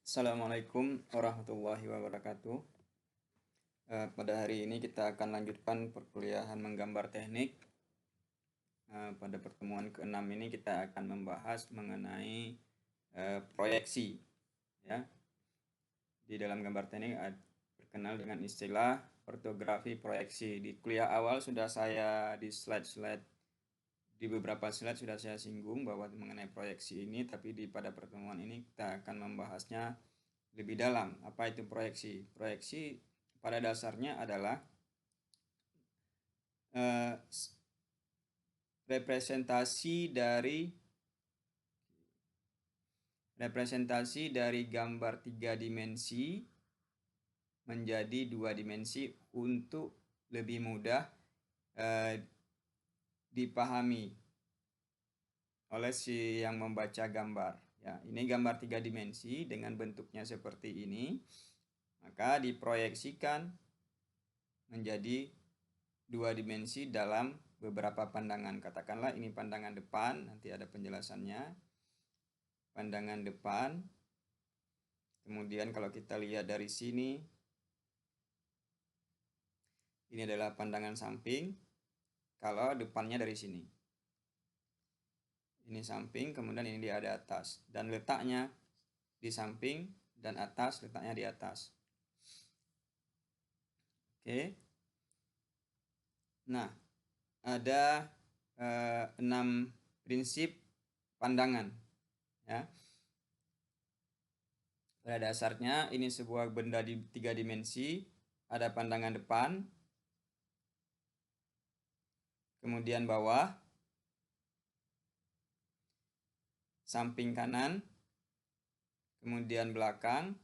Assalamualaikum warahmatullahi wabarakatuh. Pada hari ini kita akan lanjutkan perkuliahan menggambar teknik. Pada pertemuan ke-6 ini kita akan membahas mengenai proyeksi. Ya. Di dalam gambar teknik terkenal dengan istilah ortografi proyeksi. Di kuliah awal sudah saya di beberapa slide sudah saya singgung bahwa mengenai proyeksi ini, tapi pada pertemuan ini kita akan membahasnya lebih dalam. Apa itu proyeksi? Proyeksi pada dasarnya adalah representasi dari gambar 3 dimensi menjadi 2 dimensi untuk lebih mudah dipahami oleh si yang membaca gambar. Ya, ini gambar 3 dimensi dengan bentuknya seperti ini, maka diproyeksikan menjadi 2 dimensi dalam beberapa pandangan. Katakanlah ini pandangan depan, nanti ada penjelasannya. Pandangan depan. Kemudian kalau kita lihat dari sini, ini adalah pandangan samping. Kalau depannya dari sini. Ini samping, kemudian ini dia ada atas. Dan letaknya di samping dan atas, letaknya di atas. Oke. Nah, ada 6 prinsip pandangan. Ya. Pada dasarnya ini sebuah benda di 3 dimensi, ada pandangan depan, kemudian bawah, samping kanan, kemudian belakang,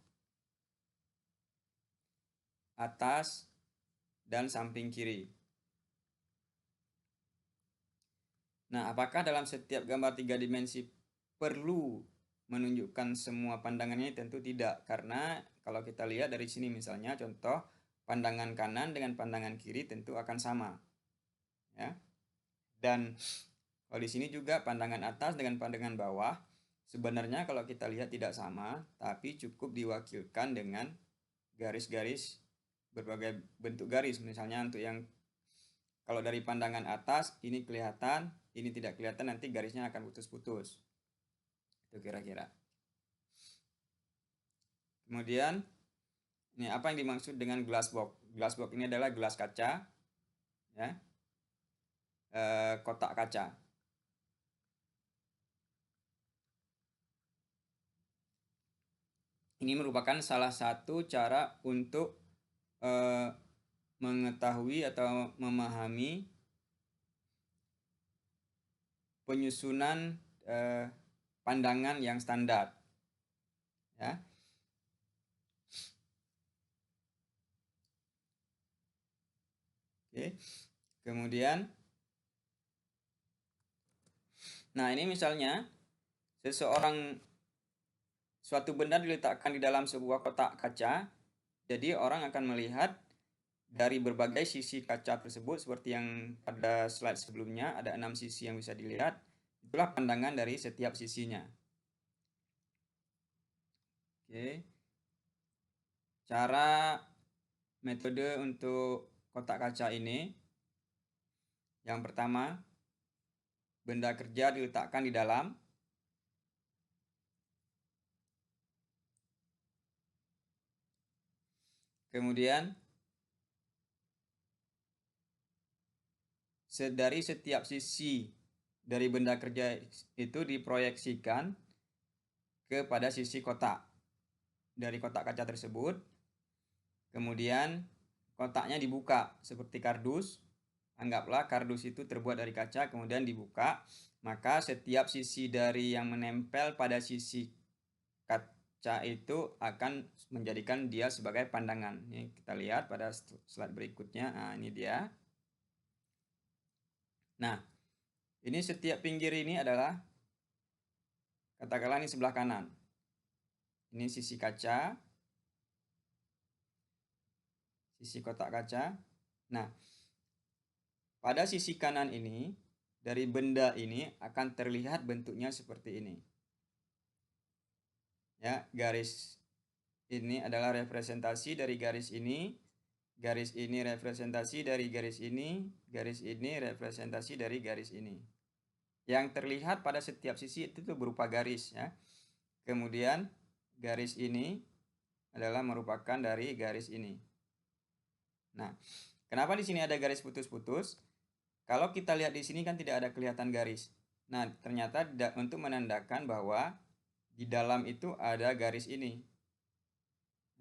atas, dan samping kiri. Nah, apakah dalam setiap gambar 3 dimensi perlu menunjukkan semua pandangannya? Tentu tidak, karena kalau kita lihat dari sini misalnya contoh pandangan kanan dengan pandangan kiri tentu akan sama. Ya. Dan kalau di sini juga pandangan atas dengan pandangan bawah sebenarnya kalau kita lihat tidak sama, tapi cukup diwakilkan dengan garis-garis, berbagai bentuk garis. Misalnya untuk yang kalau dari pandangan atas ini kelihatan, ini tidak kelihatan, nanti garisnya akan putus-putus. Itu kira-kira. Kemudian ini apa yang dimaksud dengan glass box? Glass box ini adalah gelas kaca, ya, kotak kaca. Ini merupakan salah satu cara untuk mengetahui atau memahami penyusunan pandangan yang standar. Ya. Oke. Kemudian, nah ini misalnya suatu benda diletakkan di dalam sebuah kotak kaca, jadi orang akan melihat dari berbagai sisi kaca tersebut seperti yang pada slide sebelumnya ada 6 sisi yang bisa dilihat. Itulah pandangan dari setiap sisinya. Oke. Cara metode untuk kotak kaca ini, yang pertama, benda kerja diletakkan di dalam. Kemudian dari setiap sisi dari benda kerja itu diproyeksikan kepada sisi kotak dari kotak kaca tersebut. Kemudian kotaknya dibuka seperti kardus. Anggaplah kardus itu terbuat dari kaca, kemudian dibuka, maka setiap sisi dari yang menempel pada sisi kaca itu akan menjadikan dia sebagai pandangan. Ini kita lihat pada slide berikutnya. Nah, ini dia. Nah, ini setiap pinggir ini adalah, katakanlah ini sebelah kanan. Ini sisi kaca, sisi kotak kaca. Nah, pada sisi kanan ini, dari benda ini akan terlihat bentuknya seperti ini. Ya, garis ini adalah representasi dari garis ini representasi dari garis ini representasi dari garis ini. Yang terlihat pada setiap sisi itu berupa garis ya. Kemudian garis ini adalah merupakan dari garis ini. Nah, kenapa di sini ada garis putus-putus? Kalau kita lihat di sini kan tidak ada kelihatan garis. Nah, ternyata untuk menandakan bahwa di dalam itu ada garis ini.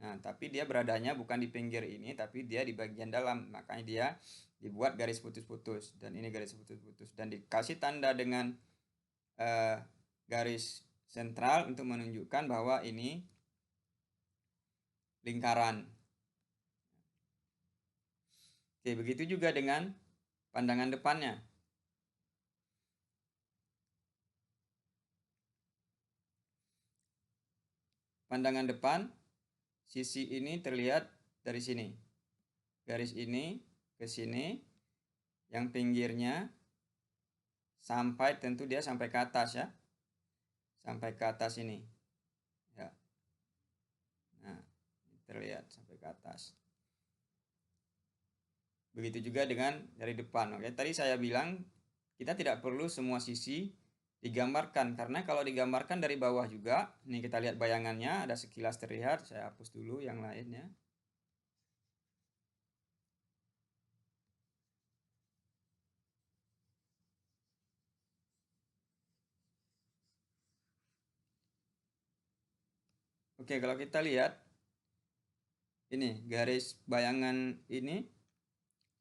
Nah, tapi dia beradanya bukan di pinggir ini, tapi dia di bagian dalam. Makanya dia dibuat garis putus-putus. Dan ini garis putus-putus. Dan dikasih tanda dengan garis sentral untuk menunjukkan bahwa ini lingkaran. Oke, begitu juga dengan pandangan depannya. Pandangan depan, sisi ini terlihat dari sini. Garis ini ke sini, yang pinggirnya sampai, tentu dia sampai ke atas ya. Sampai ke atas ini. Ya. Nah, terlihat sampai ke atas. Begitu juga dengan dari depan. Oke, tadi saya bilang kita tidak perlu semua sisi digambarkan, karena kalau digambarkan dari bawah juga, ini kita lihat bayangannya ada sekilas terlihat. Saya hapus dulu yang lainnya. Oke, kalau kita lihat ini garis bayangan ini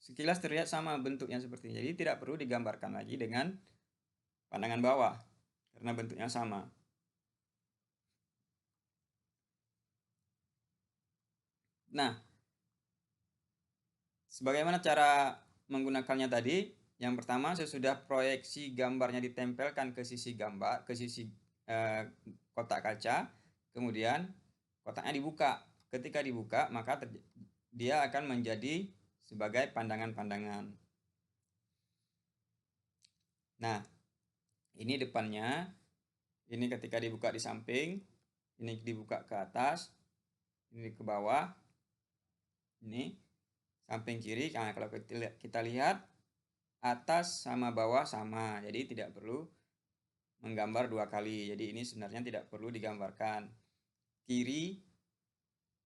sekilas terlihat sama bentuknya seperti ini. Jadi tidak perlu digambarkan lagi dengan pandangan bawah karena bentuknya sama. Nah, sebagaimana cara menggunakannya tadi? Yang pertama, sesudah proyeksi gambarnya ditempelkan ke sisi gambar, ke sisi kotak kaca, kemudian kotaknya dibuka. Ketika dibuka, maka dia akan menjadi sebagai pandangan-pandangan. Nah, ini depannya, ini ketika dibuka di samping, ini dibuka ke atas, ini ke bawah, ini samping kiri. Nah, kalau kita lihat atas sama bawah sama, jadi tidak perlu menggambar dua kali. Jadi ini sebenarnya tidak perlu digambarkan. Kiri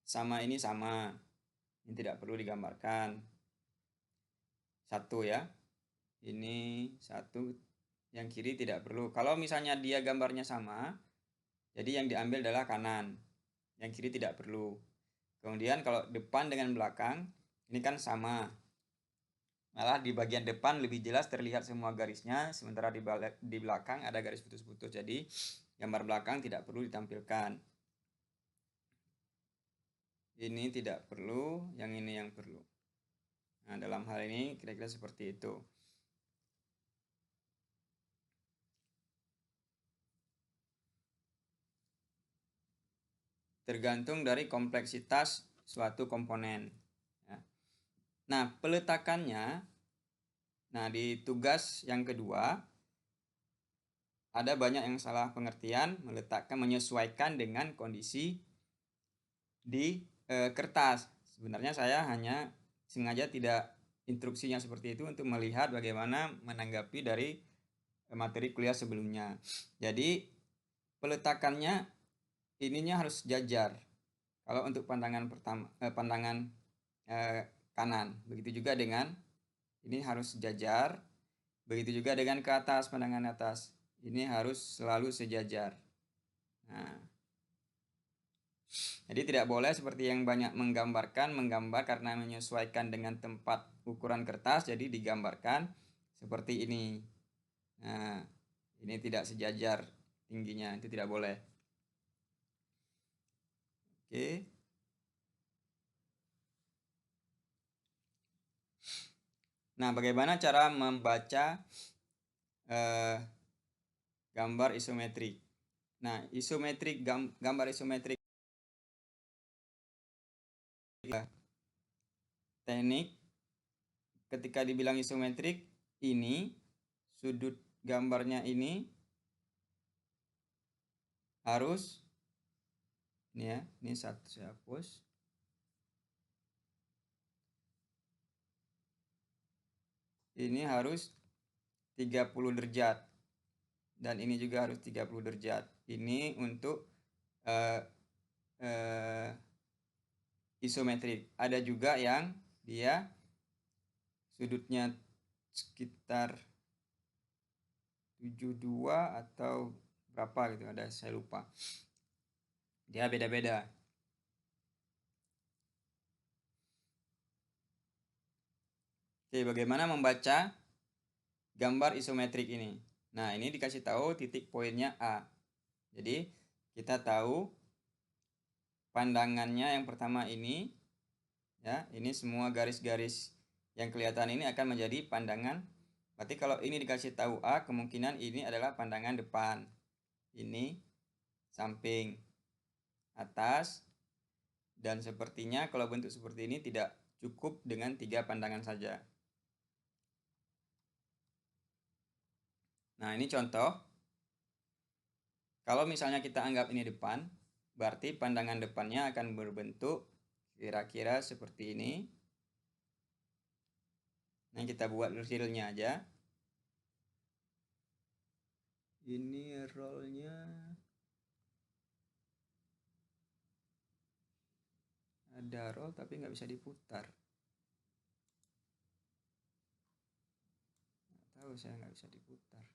sama ini sama, ini tidak perlu digambarkan. Satu ya, ini satu, yang kiri tidak perlu. Kalau misalnya dia gambarnya sama, jadi yang diambil adalah kanan, yang kiri tidak perlu. Kemudian kalau depan dengan belakang, ini kan sama. Malah di bagian depan lebih jelas terlihat semua garisnya, sementara di belakang ada garis putus-putus. Jadi gambar belakang tidak perlu ditampilkan. Ini tidak perlu, yang ini yang perlu. Nah, dalam hal ini kira-kira seperti itu. Tergantung dari kompleksitas suatu komponen. Nah, peletakannya, nah di tugas yang kedua, ada banyak yang salah pengertian, meletakkan, menyesuaikan dengan kondisi di kertas. Sebenarnya saya hanya sengaja tidak instruksinya seperti itu untuk melihat bagaimana menanggapi dari materi kuliah sebelumnya. Jadi peletakannya ininya harus sejajar. Kalau untuk pandangan pertama, pandangan kanan, begitu juga dengan ini harus sejajar. Begitu juga dengan ke atas, pandangan atas, ini harus selalu sejajar. Nah, jadi tidak boleh seperti yang banyak menggambar karena menyesuaikan dengan tempat ukuran kertas, jadi digambarkan seperti ini. Nah, ini tidak sejajar tingginya, itu tidak boleh. Oke. Nah, bagaimana cara membaca gambar isometrik? Nah, isometrik, gambar isometrik teknik ketika dibilang isometrik, ini sudut gambarnya ini harus Ini ya, ini satu saya hapus. Ini harus 30 derajat. Dan ini juga harus 30 derajat. Ini untuk isometrik. Ada juga yang dia sudutnya sekitar 72 atau berapa gitu, ada saya lupa. Dia beda-beda. Oke, bagaimana membaca gambar isometrik ini? Nah, ini dikasih tahu titik poinnya A. Jadi, kita tahu pandangannya yang pertama ini, ya, ini semua garis-garis yang kelihatan ini akan menjadi pandangan. Berarti kalau ini dikasih tahu A, kemungkinan ini adalah pandangan depan. Ini samping, atas, dan sepertinya kalau bentuk seperti ini tidak cukup dengan 3 pandangan saja. Nah, ini contoh. Kalau misalnya kita anggap ini depan, berarti pandangan depannya akan berbentuk kira-kira seperti ini. Nah, kita buat realnya aja. Ini rollnya ada roll tapi nggak bisa diputar. Nggak tahu, saya nggak bisa diputar.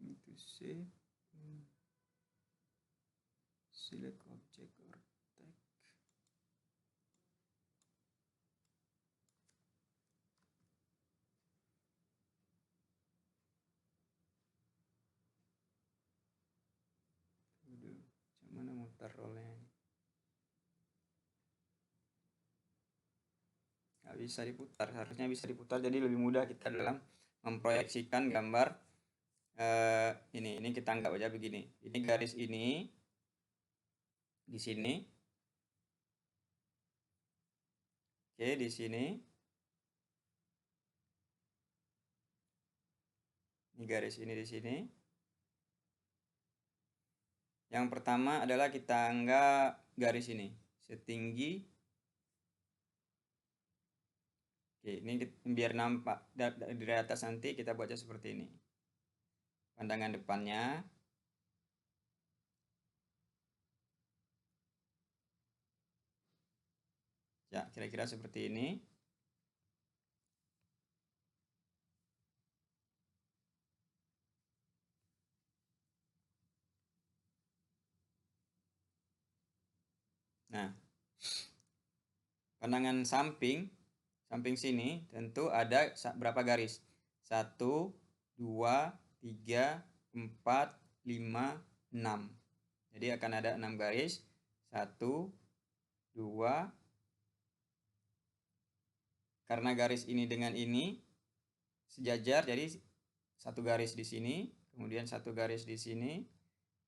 Itu save, select object or tag. Aduh, mana mutar rollnya ini? Nggak bisa diputar, harusnya bisa diputar, jadi lebih mudah kita dalam memproyeksikan gambar. Ini kita anggap aja begini. Ini garis ini di sini. Oke, di sini. Ini garis ini di sini. Yang pertama adalah kita anggap garis ini setinggi. Oke, ini biar nampak dari atas nanti kita baca seperti ini. Pandangan depannya. Ya, kira-kira seperti ini. Nah, pandangan samping sini tentu ada berapa garis? 1, 2, 3, 4, 5, 6. Jadi akan ada 6 garis. 1, 2. Karena garis ini dengan ini sejajar, jadi satu garis di sini, kemudian satu garis di sini,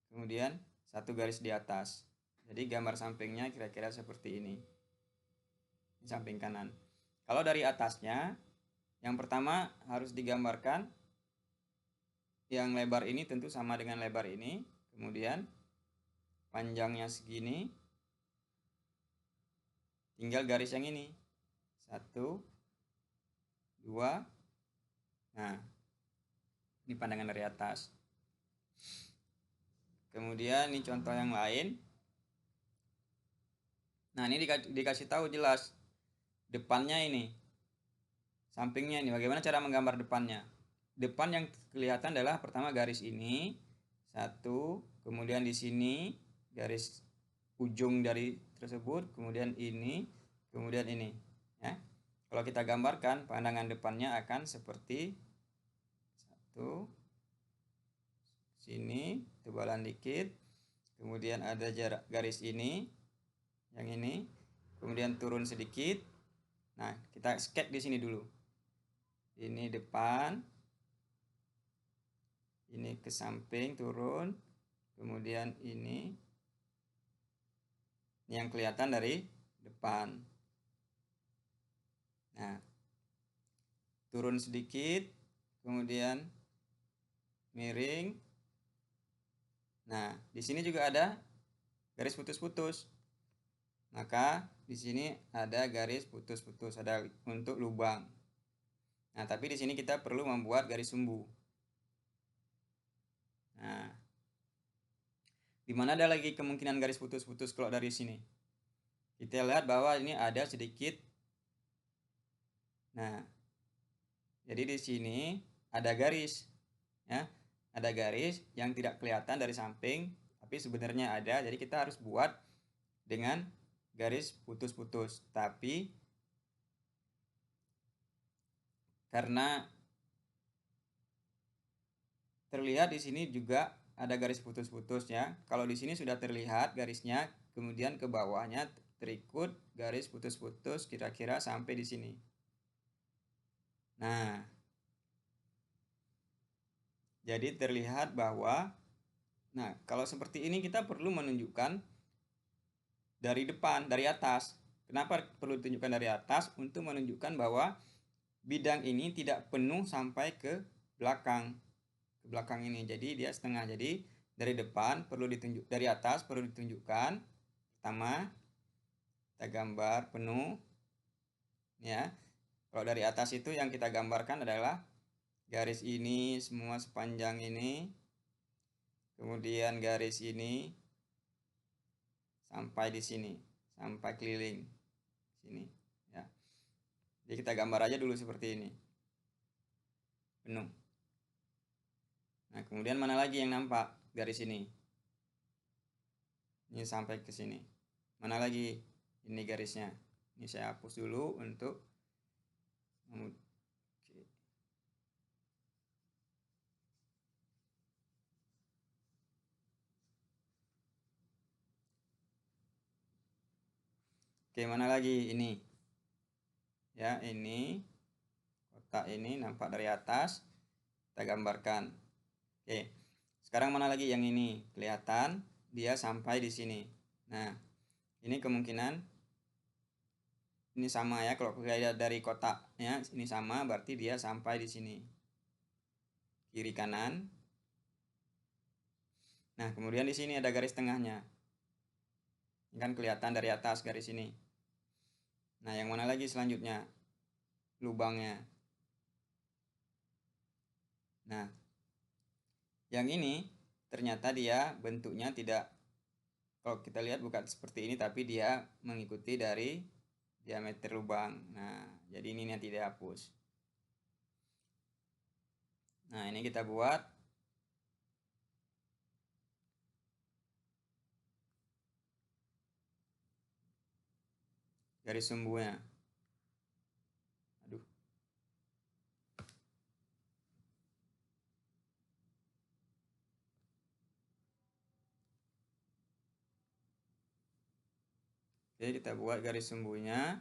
kemudian satu garis di atas. Jadi gambar sampingnya kira-kira seperti ini. Di samping kanan. Kalau dari atasnya, yang pertama harus digambarkan yang lebar ini tentu sama dengan lebar ini, kemudian panjangnya segini, tinggal garis yang ini. 1, 2. Nah, ini pandangan dari atas. Kemudian ini contoh yang lain. Nah, ini dikasih tahu jelas depannya ini, sampingnya ini. Bagaimana cara menggambar depannya? Depan yang kelihatan adalah pertama garis ini, 1, kemudian di sini garis ujung dari tersebut, kemudian ini, kemudian ini. Ya. Kalau kita gambarkan, pandangan depannya akan seperti 1, sini tebalan dikit, kemudian ada jarak garis ini, yang ini, kemudian turun sedikit. Nah, kita sketch di sini dulu. Ini depan, ini ini ke samping turun, kemudian ini yang kelihatan dari depan. Nah, turun sedikit, kemudian miring. Nah, di sini juga ada garis putus-putus. Maka di sini ada garis putus-putus, ada untuk lubang. Nah, tapi di sini kita perlu membuat garis sumbu. Nah, di mana ada lagi kemungkinan garis putus-putus kalau dari sini? Kita lihat bahwa ini ada sedikit. Nah, jadi di sini ada garis, ya, ada garis yang tidak kelihatan dari samping, tapi sebenarnya ada. Jadi kita harus buat dengan garis putus-putus. Tapi karena terlihat di sini juga ada garis putus-putusnya. Kalau di sini sudah terlihat garisnya, kemudian ke bawahnya terikut garis putus-putus kira-kira sampai di sini. Nah, jadi terlihat bahwa, nah kalau seperti ini kita perlu menunjukkan dari depan, dari atas. Kenapa perlu ditunjukkan dari atas? Untuk menunjukkan bahwa bidang ini tidak penuh sampai ke belakang. Ke belakang ini. Jadi dia setengah. Jadi dari depan perlu ditunjuk, dari atas perlu ditunjukkan. Pertama, kita gambar penuh. Ya. Kalau dari atas itu yang kita gambarkan adalah garis ini semua sepanjang ini. Kemudian garis ini sampai di sini, sampai keliling sini, ya. Jadi kita gambar aja dulu seperti ini, penuh. Nah, kemudian mana lagi yang nampak garis ini? Ini sampai ke sini. Mana lagi? Ini garisnya. Ini saya hapus dulu untuk Oke, mana lagi? Ini. Ya, ini kotak ini nampak dari atas. Kita gambarkan. Oke. Sekarang mana lagi yang ini? Kelihatan dia sampai di sini. Nah, ini kemungkinan ini sama ya, kalau kita dari kotaknya ini sama, berarti dia sampai di sini. Kiri kanan. Nah, kemudian di sini ada garis tengahnya. Ini kan kelihatan dari atas garis ini. Nah, yang mana lagi selanjutnya? Lubangnya. Nah, yang ini ternyata dia bentuknya tidak, kalau kita lihat bukan seperti ini, tapi dia mengikuti dari diameter lubang. Nah, jadi ini yang tidak hapus. Nah, ini kita buat garis sumbunya. Aduh. Oke, kita buat garis sumbunya.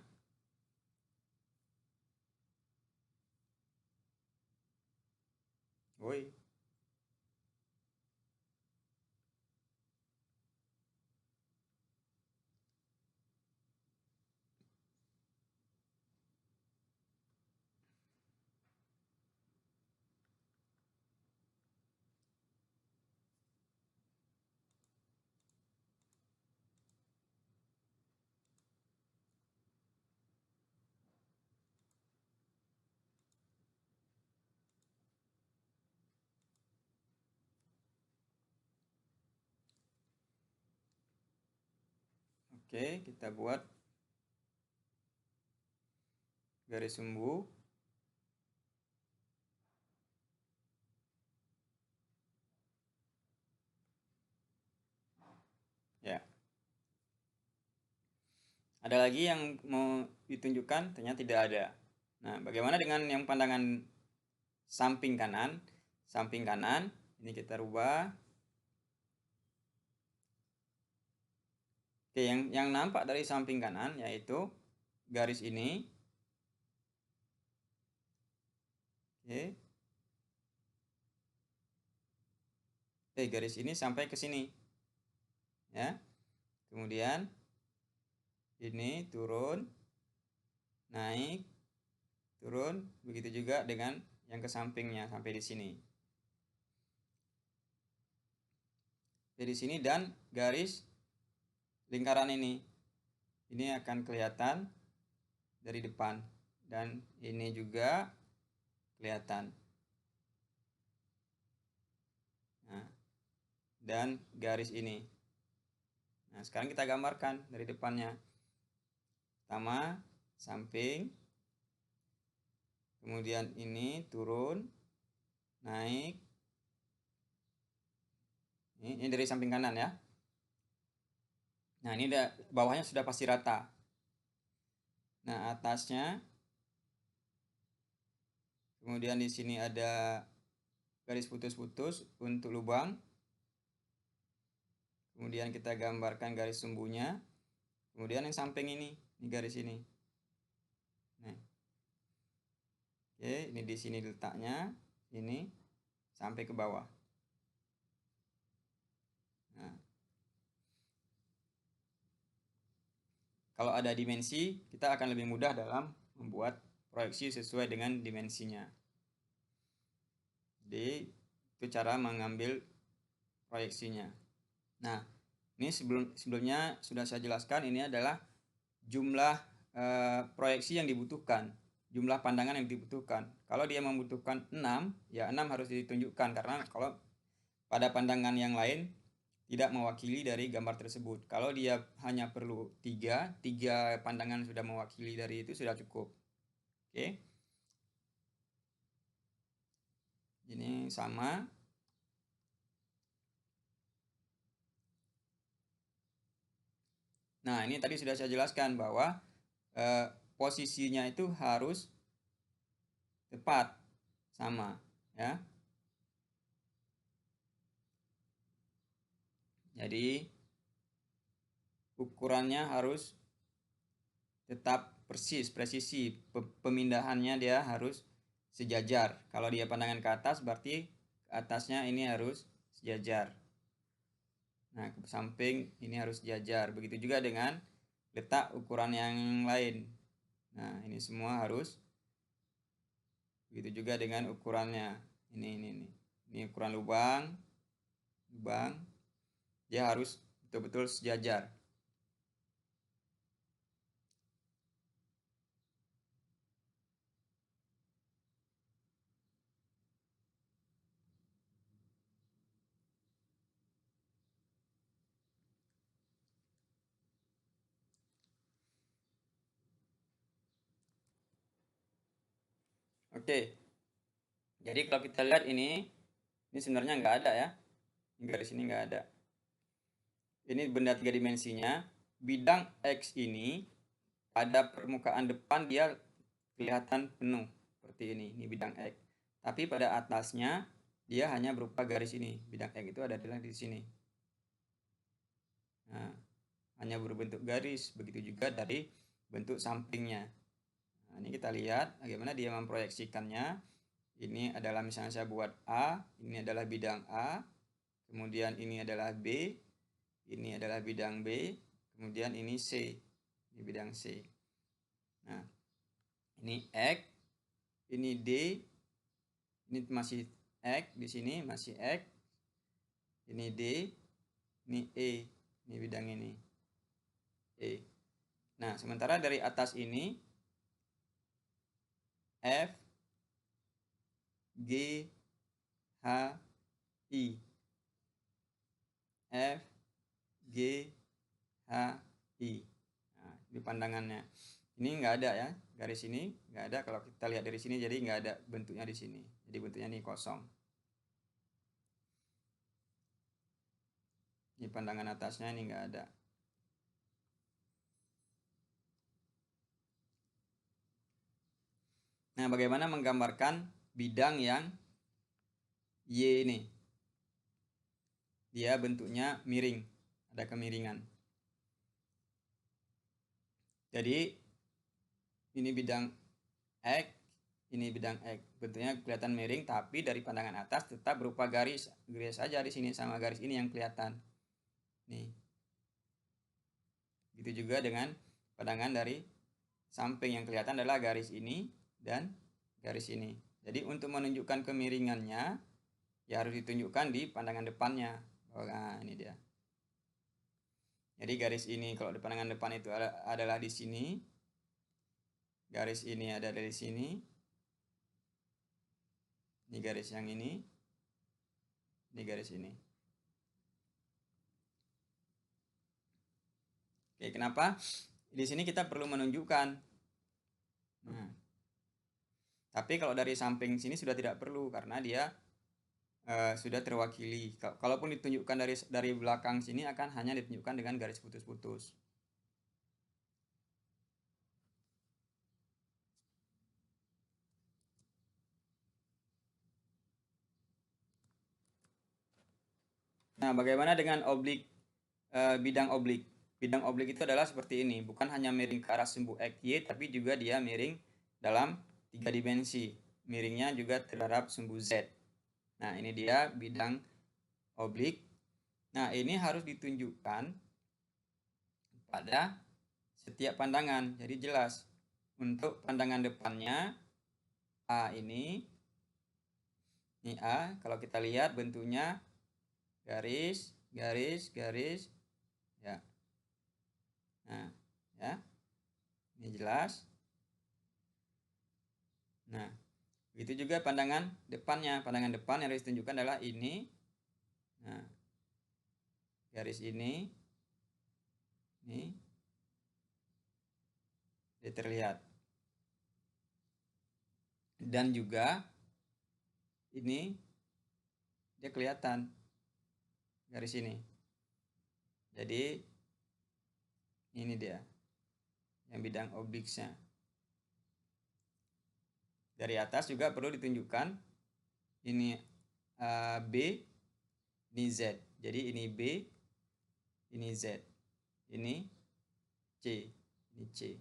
Woi. Oke, kita buat garis sumbu. Ya. Ada lagi yang mau ditunjukkan? Ternyata tidak ada. Nah, bagaimana dengan yang pandangan samping kanan? Samping kanan, ini kita rubah. Oke, yang nampak dari samping kanan yaitu garis ini. Oke. garis ini sampai ke sini ya. Kemudian ini turun, naik, turun, begitu juga dengan yang ke sampingnya sampai di sini. Dari sini dan garis lingkaran ini akan kelihatan dari depan dan ini juga kelihatan. Nah, dan garis ini. Nah, sekarang kita gambarkan dari depannya. Pertama, samping. Kemudian ini turun, naik. Ini dari samping kanan ya. Nah, ini bawahnya sudah pasti rata. Nah, atasnya. Kemudian di sini ada garis putus-putus untuk lubang. Kemudian kita gambarkan garis sumbunya. Kemudian yang samping ini garis ini. Nah. Oke, ini di sini letaknya, ini sampai ke bawah. Nah. Kalau ada dimensi, kita akan lebih mudah dalam membuat proyeksi sesuai dengan dimensinya. Jadi, itu cara mengambil proyeksinya. Nah, ini sebelumnya sudah saya jelaskan, ini adalah jumlah proyeksi yang dibutuhkan, jumlah pandangan yang dibutuhkan. Kalau dia membutuhkan 6, ya 6 harus ditunjukkan, karena kalau pada pandangan yang lain tidak mewakili dari gambar tersebut. Kalau dia hanya perlu 3 pandangan sudah mewakili dari itu sudah cukup. Oke. Ini sama. Nah, ini tadi sudah saya jelaskan bahwa posisinya itu harus tepat sama ya. Jadi ukurannya harus tetap persis, presisi. Pemindahannya dia harus sejajar. Kalau dia pandangan ke atas berarti ke atasnya ini harus sejajar. Nah, ke samping ini harus sejajar. Begitu juga dengan letak ukuran yang lain. Nah, ini semua harus. Begitu juga dengan ukurannya. Ini ukuran lubang. Dia harus betul-betul sejajar. Oke. Jadi kalau kita lihat ini sebenarnya nggak ada ya. Garis ini nggak ada. Ini benda 3 dimensinya. Bidang X ini pada permukaan depan dia kelihatan penuh seperti ini bidang X. Tapi pada atasnya dia hanya berupa garis ini. Bidang X itu adalah di sini. Nah, hanya berbentuk garis. Begitu juga dari bentuk sampingnya. Nah, ini kita lihat bagaimana dia memproyeksikannya. Ini adalah misalnya saya buat A, ini adalah bidang A, kemudian ini adalah B, ini adalah bidang B, kemudian ini C, ini bidang C. Nah, ini X, ini D, ini masih X, di sini masih X, ini D, ini E, ini bidang ini E. Nah, sementara dari atas ini F, G, H, I, F, G, H, I. Nah, ini pandangannya. Ini nggak ada ya, garis ini nggak ada. Kalau kita lihat dari sini, jadi nggak ada bentuknya di sini. Jadi bentuknya ini kosong. Ini pandangan atasnya ini nggak ada. Nah, bagaimana menggambarkan bidang yang Y ini? Dia bentuknya miring, ada kemiringan. Jadi ini bidang X, ini bidang X. bentuknya kelihatan miring, tapi dari pandangan atas tetap berupa garis saja di sini, sama garis ini yang kelihatan. Nih. Gitu juga dengan pandangan dari samping, yang kelihatan adalah garis ini dan garis ini. Jadi untuk menunjukkan kemiringannya ya harus ditunjukkan di pandangan depannya. Nah, ini dia. Jadi garis ini kalau di pandangan depan itu adalah di sini. Garis ini ada dari sini. Ini garis yang ini. Ini garis ini. Oke, kenapa? Di sini kita perlu menunjukkan. Nah, tapi kalau dari samping sini sudah tidak perlu karena dia sudah terwakili. Kalaupun ditunjukkan dari belakang sini akan hanya ditunjukkan dengan garis putus-putus. Nah, bagaimana dengan oblik, bidang oblik? Bidang oblik itu adalah seperti ini, bukan hanya miring ke arah sumbu X, Y, tapi juga dia miring dalam 3 dimensi. Miringnya juga terhadap sumbu Z. Nah, ini dia bidang oblik. Nah, ini harus ditunjukkan pada setiap pandangan. Jadi jelas, untuk pandangan depannya A ini A, kalau kita lihat bentuknya garis, garis, garis, ya. Nah, ya. Ini jelas. Nah, begitu juga pandangan depannya. Pandangan depan yang harus ditunjukkan adalah ini. Nah, garis ini. Ini. Dia terlihat. Dan juga ini dia kelihatan garis ini. Jadi ini dia yang bidang obliknya. Dari atas juga perlu ditunjukkan ini B, ini Z. Jadi ini B, ini Z, ini C, ini C.